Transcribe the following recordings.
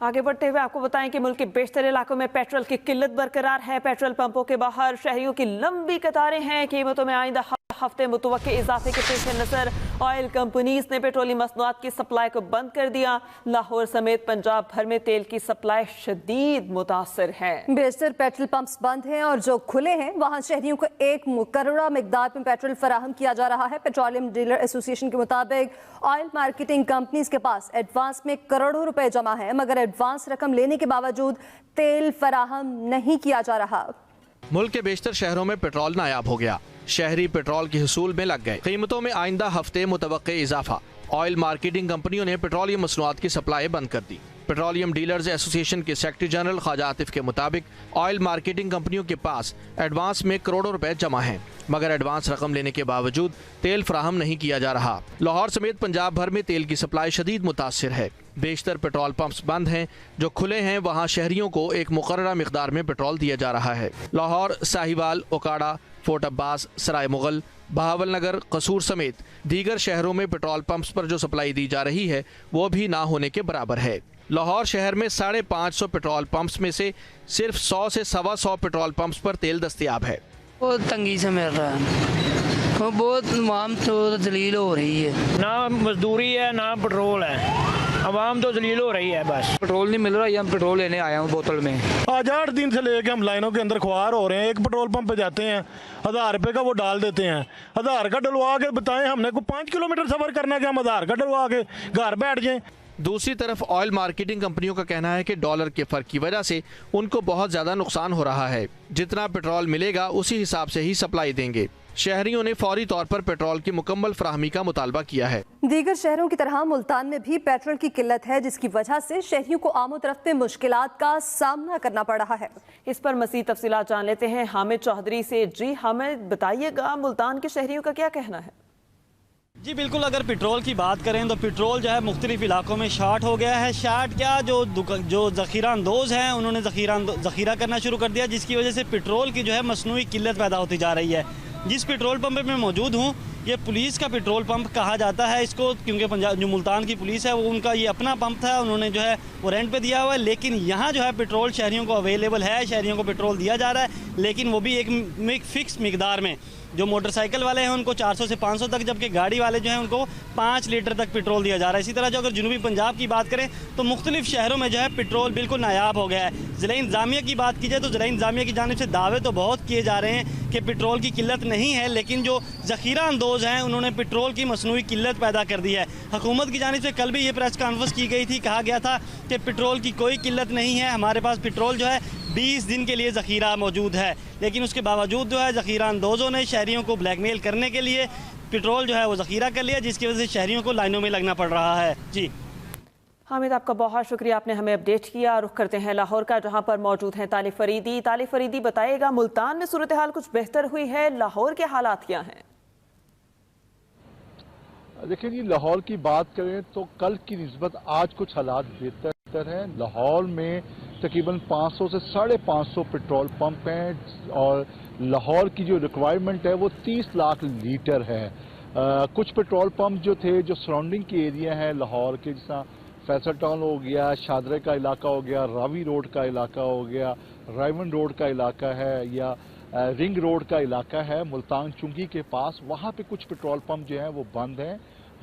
आगे बढ़ते हुए आपको बताएं कि मुल्क के बेशतर इलाकों में पेट्रोल की किल्लत बरकरार है। पेट्रोल पंपों के बाहर शहरियों की लंबी कतारें हैं। कीमतों में आइंदा हफ्ते मुतवक्के इजाफे के पेश नजर ऑयल कंपनीज ने पेट्रोलियम मसनूआत की सप्लाई को बंद कर दिया। लाहौर समेत पंजाब भर में तेल की सप्लाई शदीद मुतासर है। बेशतर पेट्रोल पंप्स बंद हैं और जो खुले हैं वहां शहरियों को एक मुकर्ररा मिकदार में पेट्रोल फराहम किया जा रहा है। पेट्रोलियम डीलर एसोसिएशन के मुताबिक ऑयल मार्केटिंग कंपनीज के पास एडवांस में करोड़ों रुपए जमा है, मगर एडवांस रकम लेने के बावजूद तेल फराहम नहीं किया जा रहा। मुल्क के बेशतर शहरों में पेट्रोल नायाब हो गया। शहरी पेट्रोल के हुसूल में लग गए। कीमतों में आइंदा हफ्ते मुतवक्के इजाफा। ऑयल मार्केटिंग कंपनियों ने पेट्रोलियम मसनूआत की सप्लाई बंद कर दी। पेट्रोलियम डीलर्स एसोसिएशन के सेक्रेटरी जनरल ख्वाजा आतिफ के मुताबिक ऑयल मार्केटिंग कंपनियों के पास एडवांस में करोड़ों रुपए जमा हैं, मगर एडवांस रकम लेने के बावजूद तेल फराहम नहीं किया जा रहा। लाहौर समेत पंजाब भर में तेल की सप्लाई शदीद मुतासिर है। बेशतर पेट्रोल पंप्स बंद हैं। जो खुले हैं वहाँ शहरियों को एक मुकर्ररा मिकदार में पेट्रोल दिया जा रहा है। लाहौर, साहिवाल, ओकाड़ा, फोर्ट अब्बास, सराय मुगल, बहावल नगर, कसूर समेत दीगर शहरों में पेट्रोल पंप्स पर जो सप्लाई दी जा रही है वो भी ना होने के बराबर है। लाहौर शहर में 550 पेट्रोल पंप्स में से सिर्फ 100 से 125 पेट्रोल पंप्स पर तेल दस्तयाब है। बहुत तंगी से मिल रहा है, वो बहुत आवाम तो जलील हो रही है। ना मजदूरी है ना पेट्रोल है, आवाम तो जलील हो रही है। बस पेट्रोल नहीं मिल रहा, यहाँ पेट्रोल लेने आया हूँ बोतल में। आज 8 दिन से लेके हम लाइनों के अंदर ख्वार हो रहे हैं। एक पेट्रोल पंप पे जाते हैं, 1000 रुपये का वो डाल देते हैं। 1000 का डलवा के बताएं, हमने को 5 किलोमीटर सफर करना है कि हम 1000 का डलवा के घर बैठ जाएं। दूसरी तरफ ऑयल मार्केटिंग कंपनियों का कहना है कि डॉलर के फर्क की वजह से उनको बहुत ज्यादा नुकसान हो रहा है। जितना पेट्रोल मिलेगा उसी हिसाब से ही सप्लाई देंगे। शहरियों ने फौरी तौर पर पेट्रोल की मुकम्मल फराहमी का मुतालबा किया है। दीगर शहरों की तरह मुल्तान में भी पेट्रोल की किल्लत है, जिसकी वजह से शहरियों को आमद-ओ-रफ्त में मुश्किलात का सामना करना पड़ रहा है। इस पर मज़ीद तफसीलात जान लेते हैं हामिद चौधरी से। जी हामिद, बताइएगा मुल्तान के शहरियों का क्या कहना है? जी बिल्कुल, अगर पेट्रोल की बात करें तो पेट्रोल जो है मुख्तलिफ इलाकों में शार्ट हो गया है। शार्ट क्या, जो ज़ख़ीरा अंदोज़ हैं उन्होंने ज़ख़ीरा करना शुरू कर दिया, जिसकी वजह से पेट्रोल की जो है मसनूई किल्लत पैदा होती जा रही है। जिस पेट्रोल पंप पे मैं मौजूद हूँ ये पुलिस का पेट्रोल पंप कहा जाता है इसको, क्योंकि पंजाब जो मुल्तान की पुलिस है वो उनका ये अपना पंप था, उन्होंने जो है वो रेंट पे दिया हुआ है। लेकिन यहाँ जो है पेट्रोल शहरियों को अवेलेबल है, शहरियों को पेट्रोल दिया जा रहा है, लेकिन वो भी एक फ़िक्स मिकदार में। जो मोटरसाइकिल वाले हैं उनको 400 से 500 तक, जबकि गाड़ी वाले जो हैं उनको 5 लीटर तक पेट्रोल दिया जा रहा है। इसी तरह जो अगर जनूबी पंजाब की बात करें तो मुख्तलिफ शहरों में जो है पेट्रोल बिल्कुल नायाब हो गया है। ज़िला इंतज़ामिया की बात की जाए तो ज़िला इंतज़ामिया की जानिब से दावे तो बहुत किए जा रहे हैं कि पेट्रोल की किल्लत नहीं है, लेकिन जो ज़ख़ीरा अंदोज़ हैं उन्होंने पेट्रोल की मसनूई किल्लत पैदा कर दी है। हुकूमत की जानिब से कल भी ये प्रेस कॉन्फ्रेंस की गई थी, कहा गया था कि पेट्रोल की कोई किल्लत नहीं है, हमारे पास पेट्रोल जो है 20 दिन के लिए ज़ख़ीरा मौजूद है। लेकिन उसके बावजूद जो है ज़ख़ीरा अंदोज़ों ने शहरियों को ब्लैकमेल करने के लिए पेट्रोल जो है वो ज़ख़ीरा कर लिया, जिसकी वजह से शहरियों को लाइनों में लगना पड़ रहा है। जी हामिद, आपका बहुत शुक्रिया, आपने हमें अपडेट किया। रुख करते हैं लाहौर का, जहां पर मौजूद हैं तालिब फरीदी। तालिब फरीदी, बताइएगा मुल्तान में सूरत हाल कुछ बेहतर हुई है, लाहौर के हालात क्या हैं? देखिए जी, लाहौर की बात करें तो कल की निस्बत आज कुछ हालात बेहतर हैं। लाहौर में तकरीबन 500 से 550 पेट्रोल पंप हैं और लाहौर की जो रिक्वायरमेंट है वो 30 लाख लीटर है। कुछ पेट्रोल पंप जो थे जो सराउंडिंग के एरिया हैं लाहौर के, जैसा फैसल टाउन हो गया, शादरे का इलाका हो गया, रावी रोड का इलाका हो गया, रायवन रोड का इलाका है, या रिंग रोड का इलाका है मुल्तान चुंगी के पास, वहाँ पे कुछ पेट्रोल पंप जो हैं वो बंद हैं।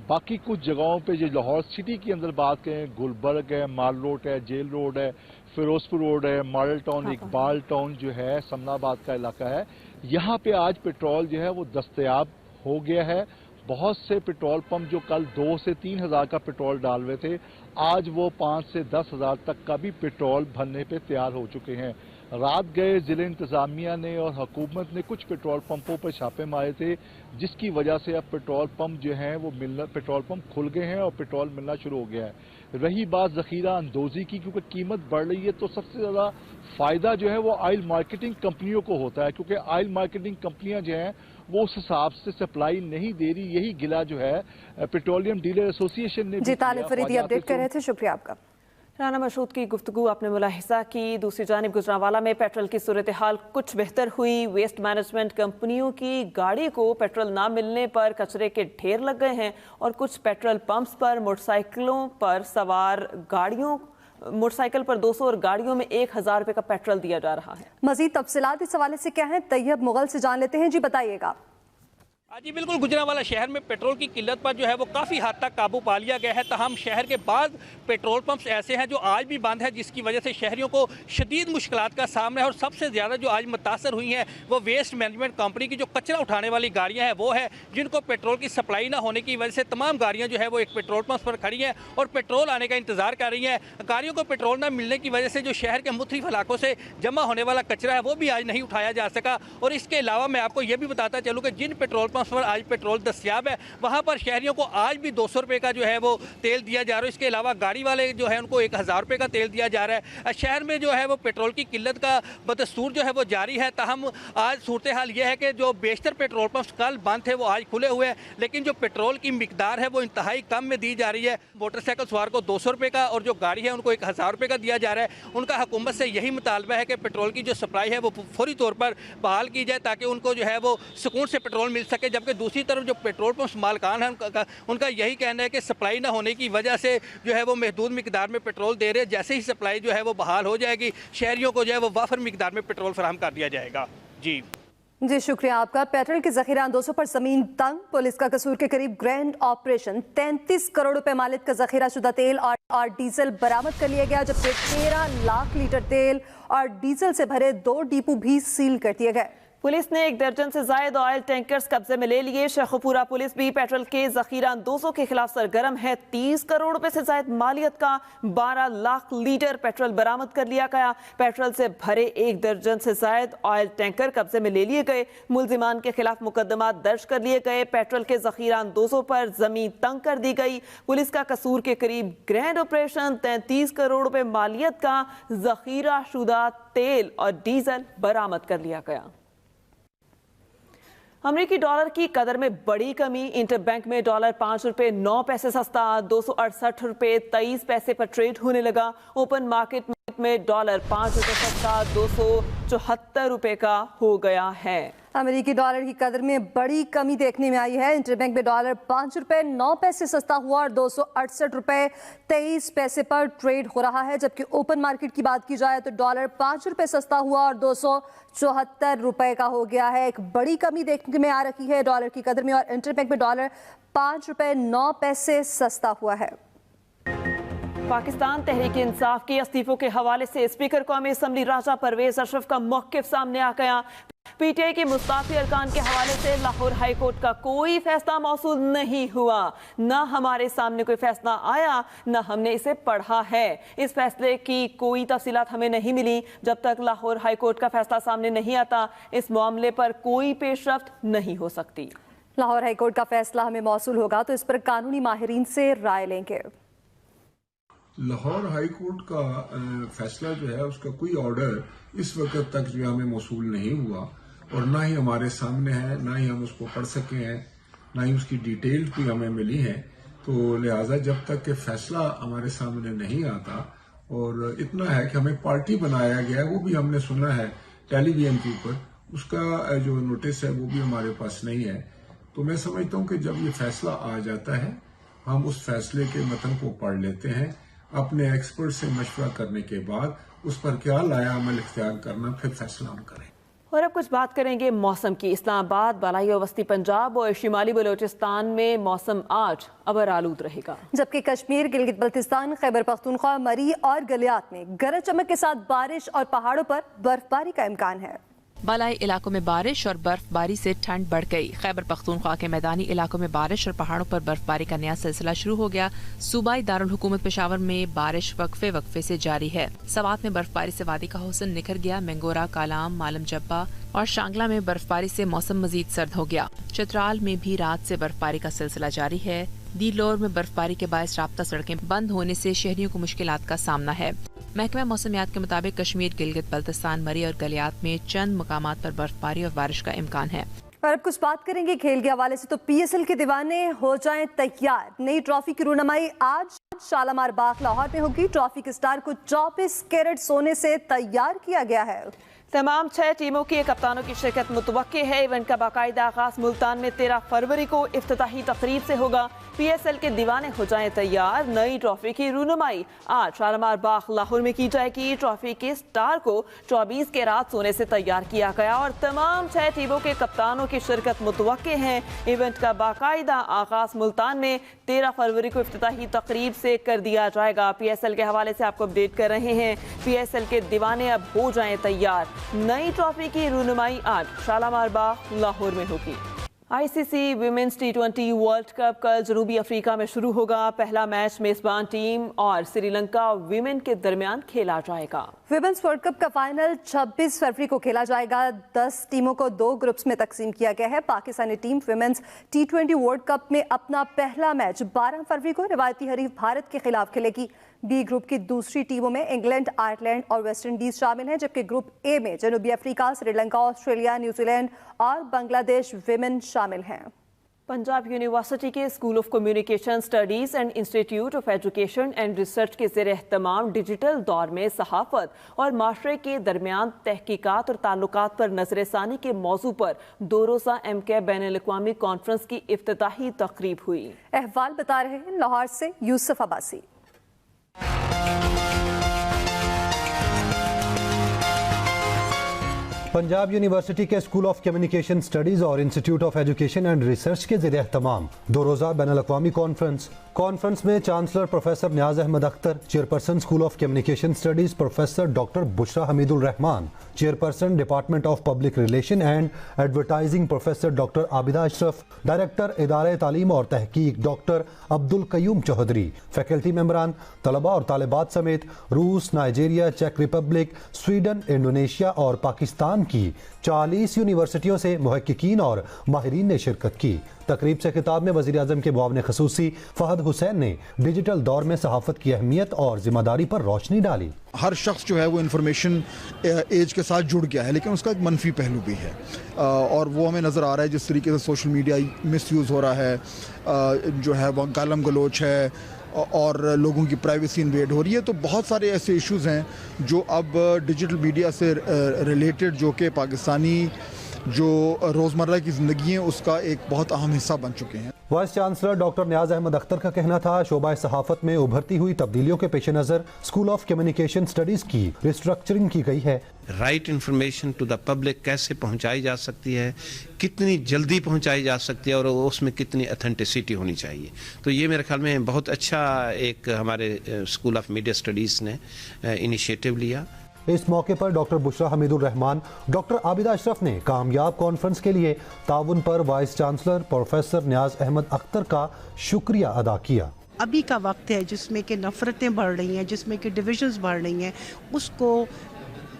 बाकी कुछ जगहों पे जो लाहौर सिटी के अंदर बात करें, गुलबर्ग है, माल रोड है, जेल रोड है, फिरोजपुर रोड है, मॉडल टाउन, इकबाल टाउन जो है समनाबाद का इलाका है, यहाँ पे आज पेट्रोल जो है वो दस्तयाब हो गया है। बहुत से पेट्रोल पंप जो कल 2 से 3 हज़ार का पेट्रोल डाल रहे थे, आज वो 5 से 10 हज़ार तक का भी पेट्रोल भरने पे तैयार हो चुके हैं। रात गए ज़िले इंतज़ामिया ने और हुकूमत ने कुछ पेट्रोल पंपों पर छापे मारे थे, जिसकी वजह से अब पेट्रोल पंप जो हैं वो पेट्रोल पंप खुल गए हैं और पेट्रोल मिलना शुरू हो गया है। रही बात ज़ख़ीरा अंदोज़ी की, क्योंकि कीमत बढ़ रही है तो सबसे ज़्यादा फ़ायदा जो है वो ऑयल मार्केटिंग कंपनियों को होता है, क्योंकि ऑयल मार्केटिंग कंपनियां जो हैं वो उस हिसाब से सप्लाई नहीं दे रही। यही गिला जो है पेट्रोलियम डीलर एसोसिएशन ने जी तालिब फरीदी अपडेट कर रहे थे, शुक्रिया आपका। राना मशहूद की गुफ्तगू आपने मुलाहिजा की। दूसरी जानिब गुजरांवाला में पेट्रोल की सूरत हाल कुछ बेहतर हुई। वेस्ट मैनेजमेंट कंपनियों की गाड़ी को पेट्रोल ना मिलने पर कचरे के ढेर लग गए हैं और कुछ पेट्रोल पंप्स पर मोटरसाइकिलों पर सवार गाड़ियों मोटरसाइकिल पर 200 और गाड़ियों में 1000 रुपए का पेट्रोल दिया जा रहा है। मजीद तफसीलात इस हवाले से क्या है, तैयब मुगल से जान लेते हैं। जी बताइएगा। जी बिल्कुल, गुजरांवाला शहर में पेट्रोल की किल्लत पर जो है वो काफ़ी हद तक काबू पा लिया गया है। तहम शहर के बाद पेट्रोल पंप्स ऐसे हैं जो आज भी बंद है, जिसकी वजह से शहरियों को शदीद मुश्किलात का सामना है। और सबसे ज़्यादा जो आज मुतासर हुई हैं वो वेस्ट मैनेजमेंट कंपनी की जो कचरा उठाने वाली गाड़ियाँ हैं वो है, जिनको पेट्रोल की सप्लाई ना होने की वजह से तमाम गाड़ियाँ जो है वो एक पेट्रोल पंप पर खड़ी हैं और पेट्रोल आने का इंतज़ार कर रही हैं। गाड़ियों को पेट्रोल ना मिलने की वजह से जो शहर के मुख्तलिफ इलाकों से जमा होने वाला कचरा है वो भी आज नहीं उठाया जा सका। और इसके अलावा मैं आपको ये भी बताता चलूँ कि जिन पेट्रोल पंप्स पर आज पेट्रोल दस्तियाब है वहाँ पर शहरियों को आज भी 200 रुपये का जो है वो तेल दिया जा रहा है। इसके अलावा गाड़ी वाले जो है उनको 1000 रुपये का तेल दिया जा रहा है। शहर में जो है वो पेट्रोल की किल्लत का बदस्तूर जो है वो जारी है। ताहम आज सूरत हाल ये है कि जो बेशतर पेट्रोल पंप्स कल बंद थे वो आज खुले हुए हैं, लेकिन जो पेट्रोल की मिकदार है वो इंतहाई कम में दी जा रही है। मोटरसाइकिल सवार को 200 रुपये का और जो गाड़ी है उनको 1000 रुपये का दिया जा रहा है। उनका हुकूमत से यही मुतालबा है कि पेट्रोल की जो सप्लाई है वो फौरी तौर पर बहाल की जाए ताकि उनको जो है वो सुकून से पेट्रोल मिल सके। जबकि दूसरी तरफ जो पेट्रोल पंप मालकान हैं उनका यही कहना है कि सप्लाई ना होने की वजह से जो है वो महदूद मिकदार में पेट्रोल दे रहे हैं। जैसे ही सप्लाई जो है वो बहाल हो जाएगी शहरियों को जो है वो वाफर मिकदार में पेट्रोल फराहम कर दिया जाएगा। जी शुक्रिया आपका। पेट्रोल के जखीरा अंदोजों पर जमीन तंग, पुलिस का कसूर के करीब ग्रैंड ऑपरेशन। 33 करोड़ रुपए मालिक का जखीरा शुदा तेल और डीजल बरामद कर लिया गया, जबकि 13 लाख लीटर तेल और डीजल से भरे 2 डिपो भी सील कर दिए गए। पुलिस ने 1 दर्जन से ज्यादा ऑयल टैंकर्स कब्जे में ले लिए। शेखुपुरा पुलिस भी पेट्रोल के जखीरा अंदोजों के खिलाफ सरगर्म है। 30 करोड़ रुपए से ज्यादा मालियत का 12 लाख लीटर पेट्रोल बरामद कर लिया गया। पेट्रोल से भरे 1 दर्जन से ज्यादा ऑयल टैंकर कब्जे में ले लिए गए। मुलजिमान के खिलाफ मुकदमा दर्ज कर लिए गए। पेट्रोल के जखीरा अंदोजों पर जमीन तंग कर दी गई। पुलिस का कसूर के करीब ग्रैंड ऑपरेशन। 33 करोड़ रुपए मालियत का जखीरा शुदा तेल और डीजल बरामद कर लिया गया। अमेरिकी डॉलर की कदर में बड़ी कमी। इंटरबैंक में डॉलर 5 रुपए 9 पैसे सस्ता 268 रुपए 23 पैसे पर ट्रेड होने लगा। ओपन मार्केट में डॉलर 5 रुपए सस्ता 274 रुपए का हो गया है। अमेरिकी डॉलर की कदर में बड़ी कमी देखने में आई है। इंटरबैंक में डॉलर 5 रुपए 9 पैसे सस्ता हुआ और 268 रुपए 23 पैसे पर ट्रेड हो रहा है, जबकि ओपन मार्केट की बात की जाए तो डॉलर 5 रुपए सस्ता हुआ और 274 रुपए का हो गया है। एक बड़ी कमी देखने में आ रही है डॉलर की कदर में, और इंटरबैंक में डॉलर 5 रुपए 9 पैसे सस्ता हुआ है। पाकिस्तान तहरीक इंसाफ के इस्तीफों के हवाले से स्पीकर कौमी असम्बली राजा परवेज अशरफ का मौक़िफ़ सामने आ गया। पीटीआई के मुस्ताफी अरकान के हवाले से लाहौर हाई कोर्ट का कोई फैसला मौसूल नहीं हुआ। न हमारे सामने कोई फैसला आया, न हमने इसे पढ़ा है। इस फैसले की कोई तफसीलात हमें नहीं मिली। जब तक लाहौर हाई कोर्ट का फैसला सामने नहीं आता इस मामले पर कोई पेशरफ्त नहीं हो सकती। लाहौर हाई कोर्ट का फैसला हमें मौसूल होगा तो इस पर कानूनी माहिरीन से राय लेंगे। लाहौर हाई कोर्ट का फैसला जो है उसका कोई ऑर्डर इस वक्त तक जो हमें मौसूल नहीं हुआ और ना ही हमारे सामने है, ना ही हम उसको पढ़ सके हैं, ना ही उसकी डिटेल कोई हमें मिली है। तो लिहाजा जब तक कि फैसला हमारे सामने नहीं आता, और इतना है कि हमें पार्टी बनाया गया है वो भी हमने सुना है टेलीविजन के ऊपर, उसका जो नोटिस है वो भी हमारे पास नहीं है। तो मैं समझता हूँ कि जब ये फैसला आ जाता है हम उस फैसले के मतन को पढ़ लेते हैं, अपने एक्सपर्ट से मशवरा करने के बाद उस पर क्या लाया अमल इख्तियार करना, फिर फैसला हम करें। और अब कुछ बात करेंगे मौसम की। इस्लामाबाद, बालाई और वस्ती पंजाब और शिमाली बलोचिस्तान में मौसम आज अबर आलूद रहेगा, जबकि कश्मीर, गिलगित बल्तिस्तान, खैबर पख्तूनख्वा, मरी और गलियात में गरज चमक के साथ बारिश और पहाड़ों पर बर्फबारी का इम्कान है। बालाई इलाकों में बारिश और बर्फबारी से ठंड बढ़ गई। खैबर पख्तूनख्वा के मैदानी इलाकों में बारिश और पहाड़ों पर बर्फबारी का नया सिलसिला शुरू हो गया। सूबाई दारुल हुकूमत पेशावर में बारिश वक्फे से जारी है। सवात में बर्फबारी से वादी का हुस्न निखर गया। मैंगोरा, कालाम, मालम जब्बा और शांगला में बर्फबारी से मौसम मजीद सर्द हो गया। चित्राल में भी रात से बर्फबारी का सिलसिला जारी है। दीलोर में बर्फबारी के बायस राब्ता सड़कें बंद होने से शहरियों को मुश्किलात का सामना है। महकमा मौसमियात के मुताबिक कश्मीर, गिलगित बल्तिस्तान, मरी और गलियात में चंद मकामात पर बर्फबारी और बारिश का इम्कान है। और अब कुछ बात करेंगे खेल के हवाले से। तो पीएसएल के दीवाने हो जाएं तैयार, नई ट्रॉफी की रूनमाई आज शालामार बाग लाहौर में होगी। ट्रॉफी के स्टार को 24 कैरेट सोने से तैयार किया गया है। तमाम 6 टीमों के कप्तानों की शिरकत मुतवक्के है। इवेंट का बाकायदा आगाज मुल्तान में 13 फरवरी को इफ्तिताही तकरीब से होगा। PSL के दीवाने हो जाएं तैयार। नई ट्रॉफी की रूनुमाई आज शालामार बाग लाहौर में की जाएगी। ट्रॉफी के स्टार को 24 कैरेट सोने से तैयार किया गया और तमाम 6 टीमों के कप्तानों की शिरकत मुतवक्के हैं। इवेंट का बाकायदा आगाज मुल्तान में 13 फरवरी को इफ्तिताही तकरीब से कर दिया जाएगा। PSL के हवाले से आपको अपडेट कर रहे हैं। PSL के दीवाने अब हो जाएं तैयार। नई ट्रॉफी की रूनुमाई आज शालामार बाग लाहौर में होगी। ICC women's T20 world cup कल जनूबी अफ्रीका में शुरू होगा। पहला मैच मेजबान टीम और श्रीलंका विमेन के दरमियान खेला जाएगा। विमेंस वर्ल्ड कप का फाइनल 26 फरवरी को खेला जाएगा। 10 टीमों को 2 ग्रुप्स में तकसीम किया गया है। Pakistani team women's T20 world cup में अपना पहला मैच 12 फरवरी को रिवायती हरीफ भारत के खिलाफ खेलेगी। बी ग्रुप की दूसरी टीमों में इंग्लैंड, आयरलैंड और वेस्ट इंडीज शामिल हैं, जबकि ग्रुप ए में जनूबी अफ्रीका, श्रीलंका, ऑस्ट्रेलिया, न्यूजीलैंड और बांग्लादेश विमेन शामिल हैं। पंजाब यूनिवर्सिटी के school of communication studies and institute of education and research के ज़ेर एहतमाम डिजिटल दौर में सहाफत और माशरे के दरमियान तहकीकात और ताल्लुकात पर नजरसानी के मौजू पर 2 रोज़ा MCAP बैनुल-अक़वामी कॉन्फ्रेंस की इफ्तिताही तकरीब हुई। अहवाल बता रहे हैं लाहौर से यूसुफ अब्बासी। पंजाब यूनिवर्सिटी के स्कूल ऑफ कम्युनिकेशन स्टडीज और institute of education and research के ज़ेर एहतमाम 2 रोज़ा बैनुल-अक़वामी कॉन्फ्रेंस में chancellor professor Niaz Ahmad Akhtar, chairperson school of communication studies professor doctor Bushra Hamidul Rahman, chairperson department of public relation and advertising professor doctor Abida Ashraf, director इदारे तालीम और तहकीक डॉक्टर अब्दुल कयूम चौधरी, फैकल्टी मेंबरान, तलबा और तालिबात समेत रूस, Nigeria, check Republic, Sweden, Indonesia और पाकिस्तान की 40 यूनिवर्सिटियों से मुहक्किकीन और माहिरीन ने शिरकत की। तकरीब से खिताब में वज़ीर आज़म के मुआविन ख़ुसूसी फहद हुसैन ने डिजिटल दौर में सहाफ़त की अहमियत और जिम्मेदारी पर रोशनी डाली। हर शख्स जो है वो इन्फॉर्मेशन एज के साथ जुड़ गया है, लेकिन उसका एक मनफी पहलू भी है और वो हमें नज़र आ रहा है। जिस तरीके से सोशल मीडिया मिसयूज़ हो रहा है, जो है वो गालम गलोच है और लोगों की प्राइवेसी इन्वेड हो रही है, तो बहुत सारे ऐसे इश्यूज़ हैं जो अब डिजिटल मीडिया से रिलेटेड, जो कि पाकिस्तानी जो रोज़मर्रा की ज़िंदगी है उसका एक बहुत अहम हिस्सा बन चुके हैं। वाइस चांसलर डॉक्टर नियाज अहमद अख्तर का कहना था, शोबा सहाफ़त में उभरती हुई तब्दीलियों के पेश नज़र स्कूल ऑफ कम्युनिकेशन स्टडीज़ की रिस्ट्रक्चरिंग की गई है। Right information to the public कैसे पहुंचाई जा सकती है, कितनी जल्दी पहुंचाई जा सकती है और उसमें कितनी ऑथेंटिसिटी होनी चाहिए, तो ये मेरे ख्याल में बहुत अच्छा एक हमारे स्कूल ऑफ मीडिया स्टडीज़ ने इनिशिएटिव लिया। इस मौके पर डॉक्टर बुशरा हमीदुल रहमान, डॉक्टर आबिदा अशरफ ने कामयाब कॉन्फ्रेंस के लिए ताउन पर vice chancellor professor Niaz Ahmad Akhtar का शुक्रिया अदा किया। अभी का वक्त है जिसमें कि नफ़रतें बढ़ रही हैं, जिसमें कि डिविजन्स बढ़ रही हैं, उसको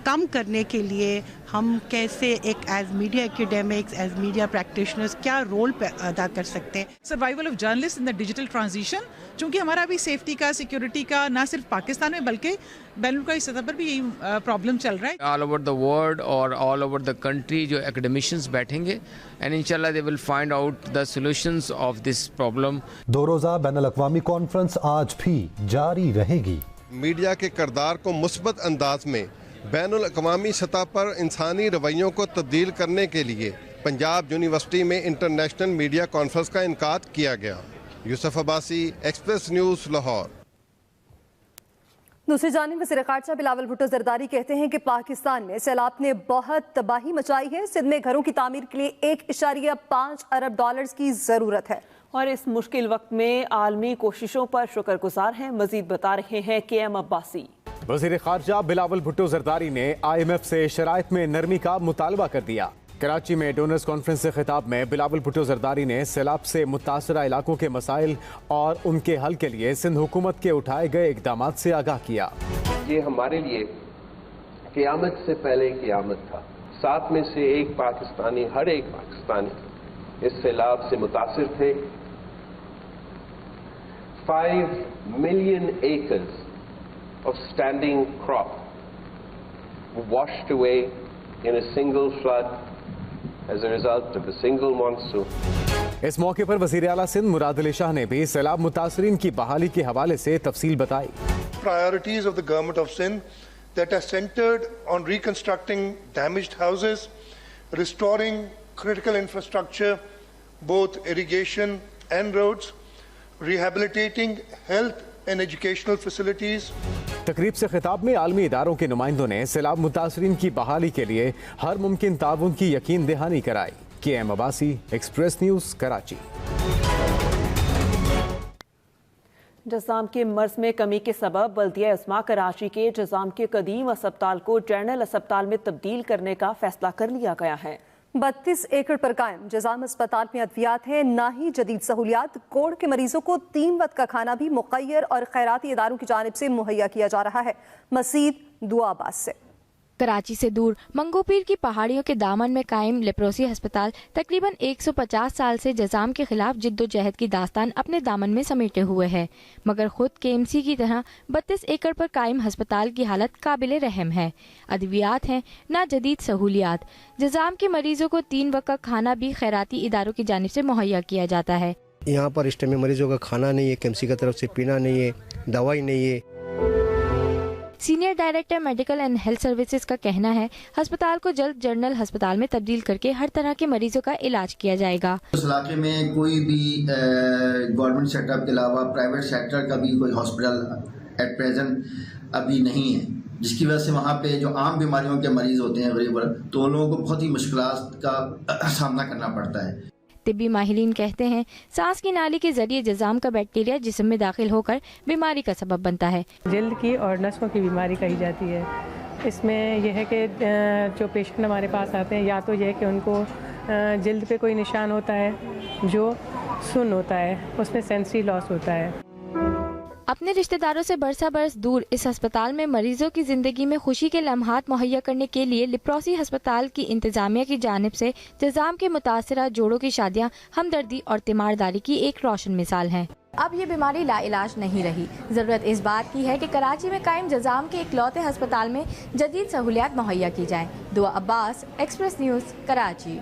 कम करने के लिए हम कैसे एक as media academics, as media practitioners क्या रोल अदा कर सकते हैं। Survival of journalist in the digital transition, चूँकि हमारा अभी सेफ्टी का, सिक्योरिटी का ना सिर्फ पाकिस्तान में बल्कि बैनुल-अक़वामी सतह पर भी यही प्रॉब्लम चल रहा है। ऑल ओवर द वर्ल्ड और ऑल ओवर द कंट्री जो एकेडमिशियंस बैठेंगे एंड इंशाल्लाह they will find out the solutions of this problem. 2 रोज़ा बैनुल-अक़वामी कॉन्फ्रेंस आज भी जारी रहेगी। मीडिया के किरदार को मुस्बत अंदाज में बैनुल-अक़वामी सतह पर इंसानी रवैयों को तब्दील करने के लिए पंजाब यूनिवर्सिटी में इंटरनेशनल मीडिया कॉन्फ्रेंस का इनकाद किया गया। Yusuf Abbasi, express news, Lahore. दूसरी जानिब वज़ीर ख़ारजा बिलावल भुट्टो ज़रदारी कहते हैं कि पाकिस्तान में सैलाब ने बहुत तबाही मचाई है। सिंध में घरों की तामीर के लिए $1.5 अरब की ज़रूरत है और इस मुश्किल वक्त में आलमी कोशिशों पर शुक्रगुजार हैं। मजीद बता रहे हैं KM अब्बासी। वज़ीर ख़ारजा बिलावल भुट्टो ज़रदारी ने IMF से शराइत में नरमी का मुतालबा कर दिया। कराची में डोनर्स कॉन्फ्रेंस से खिताब में बिलावल भुट्टो ज़रदारी ने सैलाब से मुतासरा इलाकों के मसाइल और उनके हल के लिए सिंध हुकूमत के उठाए गए इक़दामात से आगाह किया। ये हमारे लिए क़यामत से पहले क़यामत था। 7 में से एक पाकिस्तानी, हर एक पाकिस्तानी इस सैलाब से मुतासिर थे। 5 million acres of standing crop were washed away in a single flood as a result of a single monsoon. इस मौके पर वज़ीर आला सिंध मुराद अली शाह ने भी सैलाब मुतासरीन की बहाली के हवाले से तफसील बताई। Priorities of the government of Sindh that are centered on reconstructing damaged houses, restoring critical infrastructure, both irrigation and roads, rehabilitating health and educational facilities. तकरीब से खिताब में आलमी इदारों के नुमाइंदों ने सैलाब मुतासरीन की बहाली के लिए हर मुमकिन ताउन की यकीन दहानी कराई। KM Abbasi, express news, Karachi. जज़ाम के मर्ज में कमी के सबब बल्दिया उस्मा कराची के जज़ाम के कदीम अस्पताल को जनरल अस्पताल में तब्दील करने का फैसला कर लिया गया है। 32 एकड़ पर कायम जज़ाम अस्पताल में अद्वियात हैं, ना ही जदीद सहूलियात। कोढ़ के मरीजों को 3 वक्त का खाना भी मुक़य्यर और खैराती इदारों की जानिब से मुहैया किया जा रहा है। मज़ीद दुआ अब्बास से। कराची से दूर मंगोपीर की पहाड़ियों के दामन में कायम लेप्रोसी अस्पताल तकरीबन 150 साल से जज़ाम के खिलाफ जिद्दोजहद की दास्तान अपने दामन में समेटे हुए है, मगर खुद KMC की तरह 32 एकड़ पर कायम अस्पताल की हालत काबिल रहम है। अद्वियात हैं, ना जदीद सहूलियात। जज़ाम के मरीजों को 3 वक्त का खाना भी खैराती इदारों की जानिब से मुहैया किया जाता है। यहाँ पर इस टाइम मरीजों का खाना नहीं है, KMC की तरफ से पीना नहीं है, दवाई नहीं है। Senior director medical and health services का कहना है अस्पताल को जल्द जनरल अस्पताल में तब्दील करके हर तरह के मरीजों का इलाज किया जाएगा। उस इलाके में कोई भी गवर्नमेंट सेक्टर के अलावा प्राइवेट सेक्टर का भी कोई हॉस्पिटल एट प्रेजेंट अभी नहीं है, जिसकी वजह से वहाँ पे जो आम बीमारियों के मरीज होते हैं गरीब वर्ग, तो उन लोगों को बहुत ही मुश्किलात का सामना करना पड़ता है। तिब्बी माहिरीन कहते हैं सांस की नाली के जरिए जज़ाम का बैक्टीरिया जिस्म में दाखिल होकर बीमारी का सबब बनता है। जल्द की और नसों की बीमारी कही जाती है। इसमें यह है कि जो पेशेंट हमारे पास आते हैं, या तो यह है कि उनको जल्द पे कोई निशान होता है जो सुन्न होता है, उसमें सेंसरी लॉस होता है। अपने रिश्तेदारों से बरसा बरस दूर इस अस्पताल में मरीजों की जिंदगी में खुशी के लम्हात मुहैया करने के लिए लेप्रोसी अस्पताल की इंतजामिया की जानिब से जज़ाम के मुतासरा जोड़ों की शादियां हमदर्दी और तीमारदारी की एक रोशन मिसाल हैं। अब ये बीमारी लाइलाज नहीं रही। जरूरत इस बात की है कि कराची में कायम जज़ाम के इकलौते अस्पताल में जदीद सहूलियात मुहैया की जाएं। दुआ अब्बास, एक्सप्रेस न्यूज़, कराची।